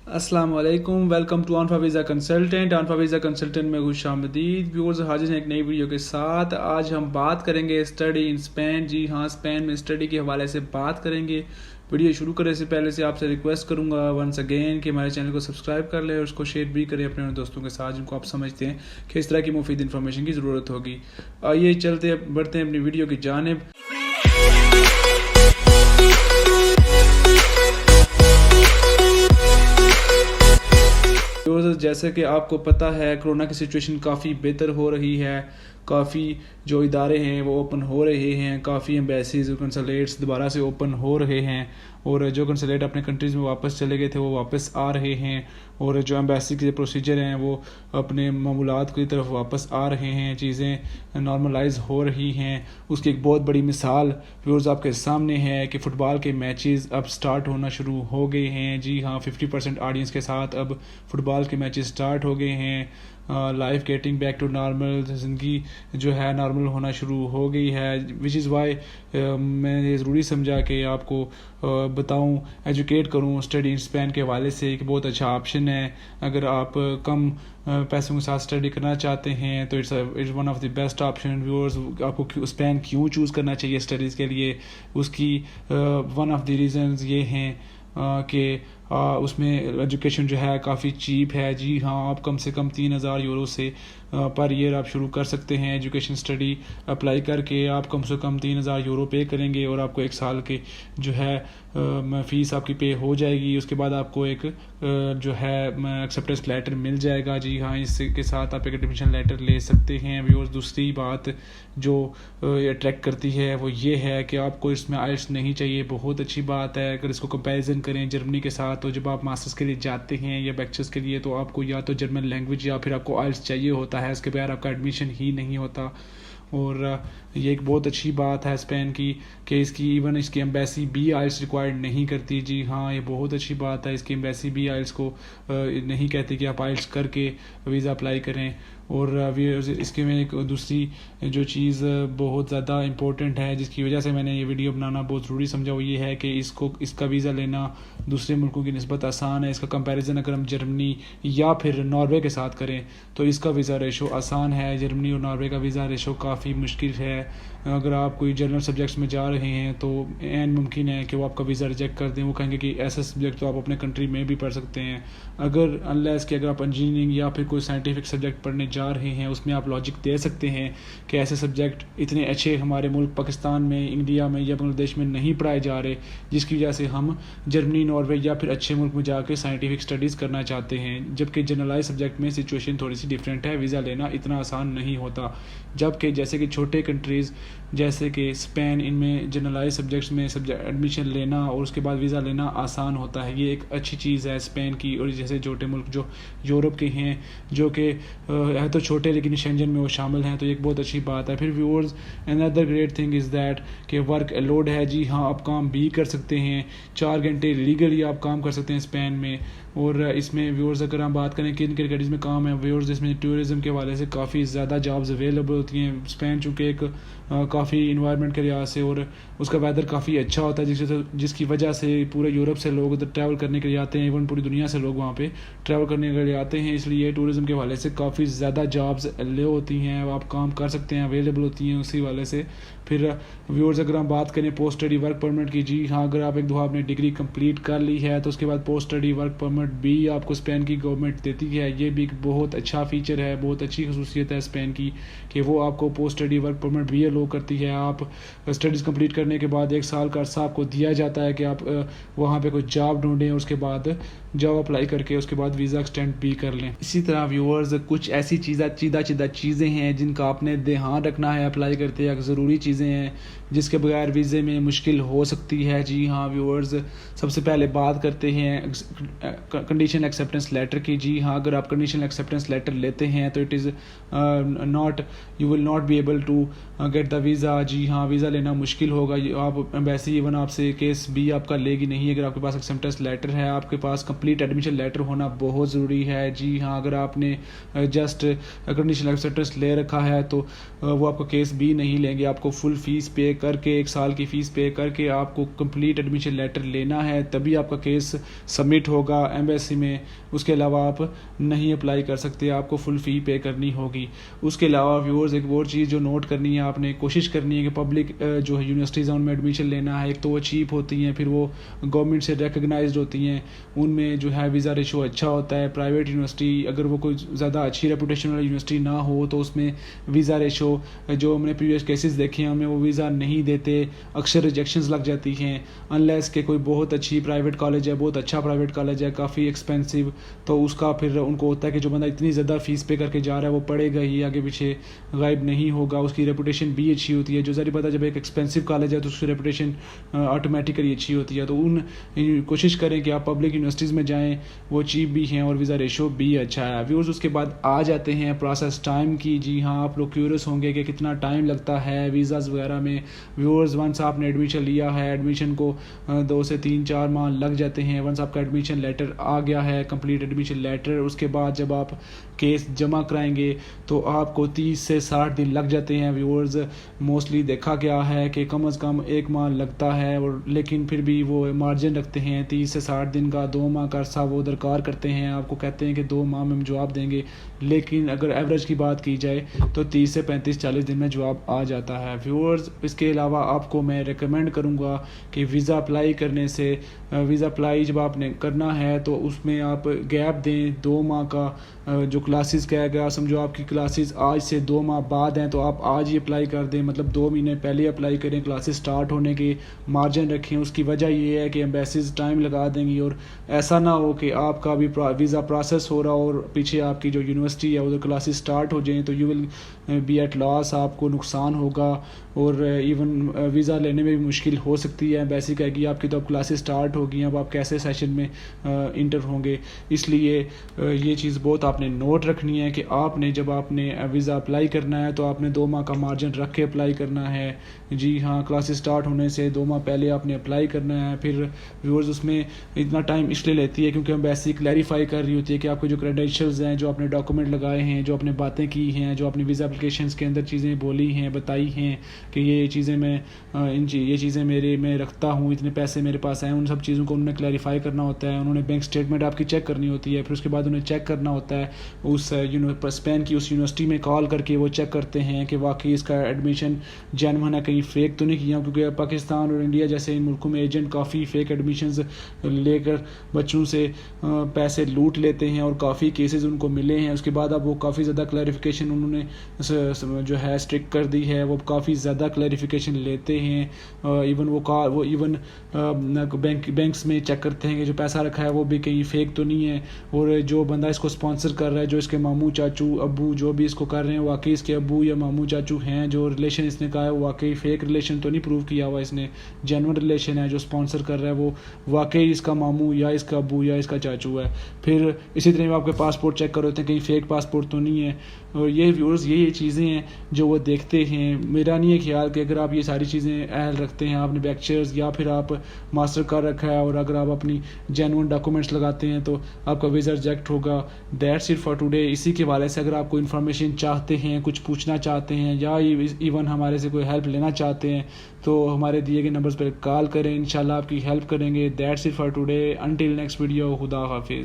अस्सलाम वालेकुम, welcome to Anfa visa consultant. Anfa visa consultant में खुश आमदीद। व्यूअर्स हाजिर हैं एक नई वीडियो के साथ। आज हम बात करेंगे स्टडी इन स्पेन। जी हाँ, स्पेन में स्टडी के हवाले से बात करेंगे। वीडियो शुरू करने से पहले से आपसे रिक्वेस्ट करूंगा वंस अगेन कि हमारे चैनल को सब्सक्राइब कर लें और उसको शेयर भी करें अपने दोस्तों के साथ जिनको आप समझते हैं कि इस तरह की मुफीद इन्फॉर्मेशन की ज़रूरत होगी। आइए बढ़ते हैं अपनी वीडियो की जानिब। जैसे कि आपको पता है कोरोना की सिचुएशन काफ़ी बेहतर हो रही है। काफ़ी जो इदारे हैं वो ओपन हो रहे हैं। काफ़ी एम्बेसीज और कंसुलेट्स दोबारा से ओपन हो रहे हैं और जो कंसुलेट अपने कंट्रीज़ में वापस चले गए थे वो वापस आ रहे हैं और जो एम्बेसी के प्रोसीजर हैं वो अपने मामूलात की तरफ वापस आ रहे हैं। चीज़ें नॉर्मलाइज हो रही हैं। उसकी एक बहुत बड़ी मिसाल व्यूअर्स आपके सामने है कि फ़ुटबॉल के मैचेस अब स्टार्ट होना शुरू हो गए हैं। जी हाँ, 50% ऑडियंस के साथ अब फुटबॉल के मैचेस स्टार्ट हो गए हैं। Life getting back to normal, ज़िंदगी जो है नॉर्मल होना शुरू हो गई है। विच इज़ वाई मैंने ज़रूरी समझा कि आपको बताऊं, एजुकेट करूं स्टडी इन स्पेन के हवाले से। एक बहुत अच्छा ऑप्शन है अगर आप कम पैसों के साथ स्टडी करना चाहते हैं तो it's one of the best option. Viewers, आपको स्पेन क्यों चूज़ करना चाहिए स्टडीज़ के लिए, उसकी वन ऑफ द रीज़न्स ये हैं कि उसमें एजुकेशन जो है काफ़ी चीप है। जी हाँ, आप कम से कम 3000 यूरो से पर ईयर आप शुरू कर सकते हैं। एजुकेशन स्टडी अप्लाई करके आप कम से कम 3000 यूरो पे करेंगे और आपको एक साल के जो है फ़ीस आपकी पे हो जाएगी। उसके बाद आपको एक जो है एक्सेप्टेंस लेटर मिल जाएगा। जी हाँ, इसके साथ आप एक एडमिशन लेटर ले सकते हैं। व्यूअर्स, दूसरी बात जो अट्रैक्ट करती है वो ये है कि आपको इसमें आइल्स नहीं चाहिए। बहुत अच्छी बात है। अगर इसको कंपैरिजन करें जर्मनी के साथ, तो जब आप मास्टर्स के लिए जाते हैं या बैचलर्स के लिए तो आपको या तो जर्मन लैंग्वेज या फिर आपको आइल्स चाहिए होता है। इसके बगैर आपका एडमिशन ही नहीं होता। और ये एक बहुत अच्छी बात है स्पेन की कि इवन इसकी एम्बेसी भी आइल्स रिक्वायर्ड नहीं करती। जी हाँ, ये बहुत अच्छी बात है। इसकी एम्बेसी भी आइल्स को नहीं कहती कि आप आइल्स करके वीज़ा अप्लाई करें। और इसके में एक दूसरी जो चीज़ बहुत ज़्यादा इम्पोर्टेंट है जिसकी वजह से मैंने ये वीडियो बनाना बहुत ज़रूरी समझा वो ये है कि इसका वीज़ा लेना दूसरे मुल्कों की निस्बत आसान है। इसका कंपैरिजन अगर हम जर्मनी या फिर नॉर्वे के साथ करें तो इसका वीज़ा रेशो आसान है। जर्मनी और नॉर्वे का वीज़ा रेशो काफ़ी मुश्किल है। अगर आप कोई जनरल सब्जेक्ट्स में जा रहे हैं तो एन मुमकिन है कि वो आपका वीज़ा रिजेक्ट कर दें। वो कहेंगे कि ऐसा सब्जेक्ट तो आप अपने कंट्री में भी पढ़ सकते हैं। अगर आप इंजीनियरिंग या फिर कोई साइंटिफिक सब्जेक्ट पढ़ने जा रहे हैं उसमें आप लॉजिक दे सकते हैं कि ऐसे सब्जेक्ट इतने अच्छे हमारे मुल्क पाकिस्तान में, इंडिया में या बांग्लादेश में नहीं पढ़ाए जा रहे, जिसकी वजह से हम जर्मनी, नॉर्वे या फिर अच्छे मुल्क में जाकर साइंटिफिक स्टडीज़ करना चाहते हैं। जबकि जनरलाइज सब्जेक्ट में सिचुएशन थोड़ी सी डिफरेंट है। वीज़ा लेना इतना आसान नहीं होता। जबकि जैसे कि छोटे कंट्रीज़ जैसे कि स्पेन, इनमें जनरलाइज सब्जेक्ट्स में एडमिशन लेना और उसके बाद वीज़ा लेना आसान होता है। ये एक अच्छी चीज़ है स्पेन की। और जैसे छोटे मुल्क जो यूरोप के हैं जो कि है तो छोटे लेकिन शेंजन में वो शामिल हैं, तो एक बहुत अच्छी बात है। फिर viewers, another great thing is that कि वर्क अलाउड है। जी हाँ, आप काम भी कर सकते हैं। 4 घंटे लीगली आप काम कर सकते हैं स्पेन में। और इसमें व्यूअर्स अगर हम बात करें किन कैटेगरीज में काम है, व्यूअर्स इसमें टूरिज़म के हवाले से काफ़ी ज़्यादा जॉब्स अवेलेबल होती हैं। स्पेन चूँकि एक काफ़ी इन्वायरमेंट के लिहाज से और उसका वेदर काफ़ी अच्छा होता है जिसकी वजह से पूरे यूरोप से लोग उधर ट्रैवल करने के लिए आते हैं। इवन पूरी दुनिया से लोग वहाँ पे ट्रैवल करने के लिए आते हैं। इसलिए टूरिज़म के हवाले से काफ़ी ज़्यादा जॉब्स ले होती हैं, आप काम कर सकते हैं, अवेलेबल होती हैं उसी वाले से। फिर व्यूअर्स अगर हम बात करें पोस्ट स्टडी वर्क परमिट की, जी हाँ, अगर आप एक दफ़ा आपने डिग्री कंप्लीट कर ली है तो उसके बाद पोस्ट स्टडी वर्क परमिट भी आपको स्पेन की गवर्नमेंट देती है। ये भी एक बहुत अच्छा फ़ीचर है, बहुत अच्छी खसूसियत है स्पेन की कि वो आपको पोस्ट स्टडी वर्क परमिट भी अलो करती है। आप स्टडीज़ कंप्लीट करने के बाद 1 साल का अर्सा आपको दिया जाता है कि आप वहाँ पे कोई जॉब ढूंढें, उसके बाद जॉब अप्लाई करके उसके बाद वीज़ा एक्सटेंड भी कर लें। इसी तरह व्यूअर्स कुछ ऐसी चीज़ें हैं जिनका आपने ध्यान रखना है अप्लाई करते हैं। ज़रूरी चीज़ें हैं जिसके बगैर वीज़े में मुश्किल हो सकती है। जी हाँ व्यूअर्स, सबसे पहले बात करते हैं कंडीशनल एक्सेप्टेंस लेटर की। जी हाँ, अगर आप कंडीशनल एक्सेप्टेंस लेटर लेते हैं तो you will not be able to get the visa. जी हाँ, वीज़ा लेना मुश्किल होगा। आप एम्बेसी इवन आपसे केस भी आपका लेगी नहीं अगर आपके पास एक्सेप्टेंस लेटर है। आपके पास कंप्लीट एडमिशन लेटर होना बहुत ज़रूरी है। जी हाँ, अगर आपने जस्ट कंडीशनल एक्सेप्टेंस ले रखा है तो वो आपका केस भी नहीं लेंगे, आपको फुल फीस पे کر کے 1 سال کی فیس پے کر کے آپ کو کمپلیٹ ایڈمیشن لیٹر لینا ہے، تبھی آپ کا کیس سبمٹ ہوگا ایمبیسی میں. اس کے علاوہ آپ نہیں اپلائی کر سکتے، آپ کو فل فی پے کرنی ہوگی. اس کے علاوہ ویورز ایک اور چیز جو نوٹ کرنی ہے، آپ نے کوشش کرنی ہے کہ پبلک جو ہے یونیورسٹیز ہیں ان میں ایڈمیشن لینا ہے. ایک تو وہ چیپ ہوتی ہیں، پھر وہ گورنمنٹ سے ریکگنائزڈ ہوتی ہیں، ان میں جو ہے ویزا ریشو اچھا ہوتا ہے. پرائیویٹ یونیورسٹی اگر وہ کوئی زیادہ اچھی ریپوٹیشن والی یونیورسٹی نہ ہو تو اس میں ویزا ریشو جو ہم نے پریویس کیسز دیکھے ہیں ان میں وہ ویزا نہیں دیتے، اکثر ریجیکشنز لگ جاتی ہیں انلیس کہ کوئی بہت اچھی پرائیویٹ کالج ہے، بہت اچھا پرائیویٹ کالج ہے، کافی ایکسپینسو، تو اس کا پھر ان کو ہوتا ہے کہ جو بندہ اتنی زیادہ فیس پے کر کے جا رہا ہے وہ پڑھے گا ہی، آگے پیچھے غائب نہیں ہوگا. اس کی ریپوٹیشن بھی اچھی ہوتی ہے، جو ظاہر بات ہے جب ایک ایکسپینسو کالج ہے تو اس کی ریپوٹیشن آٹومیٹیکلی اچھی ہوتی ہے. تو کوشش کریں کہ آپ پبلک یونیورسٹیز میں جائیں، وہ چیپ بھی ہیں اور ویزا ریشو بھی اچھا ہے. ویورز اس کے بعد آ جاتے ہیں پروسیس ٹائم کی. جی ہاں، آپ لوگ کیورس ہوں گے کہ کتنا ٹائم لگتا ہے ویزاز وغیرہ میں. ویورز ونس آپ نے ایڈمیشن لیا ہے، ایڈمیشن کو 2 سے 3-4 ماہ لگ جاتے ہیں. ونس آپ کا ایڈمیشن لیٹر آ گیا ہے، کمپلیٹ ایڈمیشن لیٹر، اس کے بعد جب آپ کیس جمع کرائیں گے تو آپ کو 30 سے 60 دن لگ جاتے ہیں. ویورز موسٹلی دیکھا گیا ہے کہ کم از کم 1 ماہ لگتا ہے، اور لیکن پھر بھی وہ مارجن رکھتے ہیں 30 سے 60 دن کا. 2 ماہ کا عرصہ وہ درکار کرتے ہیں، آپ کو کہتے ہیں کہ 2 ماہ میں ہم جواب دیں گے، لیکن اگر ایوریج کی بات کی جائے تو 30 سے 35-40 دن میں جواب آ جاتا ہے. ویورز اس کے علاوہ آپ کو میں ریکمینڈ کروں گا کہ ویزا اپلائی کرنے سے ویزا اپلائی جب آپ نے کرنا ہے تو اس میں آپ گیپ دیں 2 ماہ کا. جو کلاسز کہہ گیا، سمجھو آپ کی کلاسز آج سے 2 ماہ بعد ہیں تو آپ آج ہی اپلائی کر دیں، مطلب 2 مہینے پہلے اپلائی کریں. کلاسز سٹارٹ ہونے کے مارجن رکھیں. اس کی وجہ یہ ہے کہ ایمبیسیز ٹائم لگا دیں گی، اور ایسا نہ ہو کہ آپ کا بھی ویزا پروسیس ہو رہا اور پیچھے آپ کی جو یونیورسٹی ہے ادھر کلاسز سٹارٹ ہو جائیں تو you will be at loss, آپ کو نقصان ہوگا، اور ایون ویزا لینے میں بھی مشکل ہو سکتی ہے. ایمبیسی کہے گی آپ کی تو اب کلاسز سٹارٹ ہو گئی ہیں، اب آپ کیسے سیشن میں انٹر ہوں گے. اس لیے یہ چیز بہت آپ نے نوٹ رکھنی ہے کہ آپ نے جب آپ نے ویزا اپلائی کرنا ہے تو آپ نے 2 ماہ کا مارجن رکھ کے اپلائی کرنا ہے. جی ہاں، کلاسز سٹارٹ ہونے سے 2 ماہ پہلے آپ نے اپلائی کرنا ہے. پھر ویورز اس میں اتنا ٹائم اس لیے لیتی ہے کیونکہ ایمبیسی کلیریفائی کر رہی ہوتی ہے کہ آپ کے جو کریڈینشیلز ہیں، جو آپ نے ڈاکومنٹ لگائے ہیں، جو آپ نے باتیں کی ہیں، جو آپ نے ویزا اپلیکیشنز کے اندر چیزیں بولی ہیں، بتائی ہیں کہ یہ چیزیں میں یہ چیزیں میں رکھتا ہوں، اتنے پیسے میرے پاس ہیں، ان سب چیزوں کو انہوں نے کلیریفائی کرنا ہوتا ہے. انہوں نے بینک اسٹیٹمنٹ آپ کی چیک کرنی ہوتی ہے، پھر اس کے بعد انہیں چیک کرنا ہوتا ہے اس اسپین کی اس یونیورسٹی میں کال کر کے وہ چیک کرتے ہیں کہ واقعی اس کا ایڈمیشن جینون ہے، کہیں فیک تو نہیں کیا، کیونکہ پاکستان اور انڈیا جیسے ان ملکوں میں ایجنٹ کافی فیک ایڈمیشنز لے کر بچوں سے پیسے لوٹ لیتے ہیں، اور کافی کیسز ان کو ملے ہیں. اس کے بعد اب وہ کافی زیادہ کلیریفیکیشن انہوں نے جو ہے اسٹرک کر دی ہے، وہ کافی زیادہ کلیریفیکیشن لیتے ہیں. ایون وہ ایون بینکس میں چیک کرتے ہیں کہ جو پیسہ رکھا ہے وہ بھی کہیں فیک تو نہیں ہے، اور جو بندہ اس کو اسپانسر کر رہا ہے، جو اس کے ماموں چاچو ابو جو بھی اس کو کر رہے ہیں واقعی اس کے ابو یا ماموں چاچو ہیں، جو ریلیشن اس نے کہا ہے واقعی فیک ریلیشن تو نہیں پروو کیا ہوا اس نے، جینون ریلیشن ہے. جو اسپانسر کر رہا ہے وہ واقعی اس کا ماموں یا اس کا ابو یا اس کا چاچو ہے. پھر اسی طرح آپ کے پاسپورٹ چیک کر ہوتے ہیں کہیں فیک پاسپورٹ تو نہیں ہے. اور یہ ویورز یہ چیزیں ہیں جو وہ دیکھتے ہیں. میرا نہیں ہے خیال کہ اگر آپ یہ ساری چیزیں اہل رکھتے ہیں، آپ نے بیکچرز یا پھر آپ ماسٹر کارڈ رکھا ہے اور اگر آپ اپنی جینون ڈاکومنٹس لگاتے ہیں تو آپ کا ویزا ریجیکٹ ہوگا. That's it for today. اسی کے حوالے سے اگر آپ کوئی انفارمیشن چاہتے ہیں، کچھ پوچھنا چاہتے ہیں، یا ایون ہمارے سے کوئی ہیلپ لینا چاہتے ہیں تو ہمارے دیے گئے نمبرز پر کال کریں، انشاءاللہ آپ کی ہیلپ کریں گے. That's it for today. Until next video. خدا حافظ.